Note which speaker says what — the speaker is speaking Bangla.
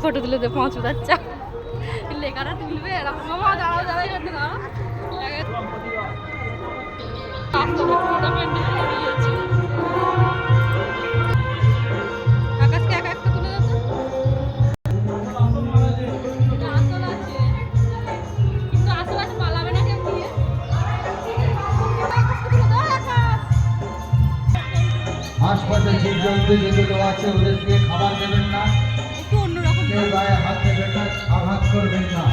Speaker 1: ফটো তুলে দে 5 বাচ্চা লেখাটা তুলবে এরকম মামা দাঁড়াও দাঁড়াই করতে না আকাশকে একা একটা তুলে দাও কিন্তু আশেপাশে পালাবে না কেউ দিয়ে
Speaker 2: আশপাশের জীবজন্তু যেগুলো আছে ওদেরকে খাবার দেবেন না,
Speaker 1: একটু অন্যরকম
Speaker 2: কেউ গায়ে হাত দেবেন না, আঘাত করবেন না।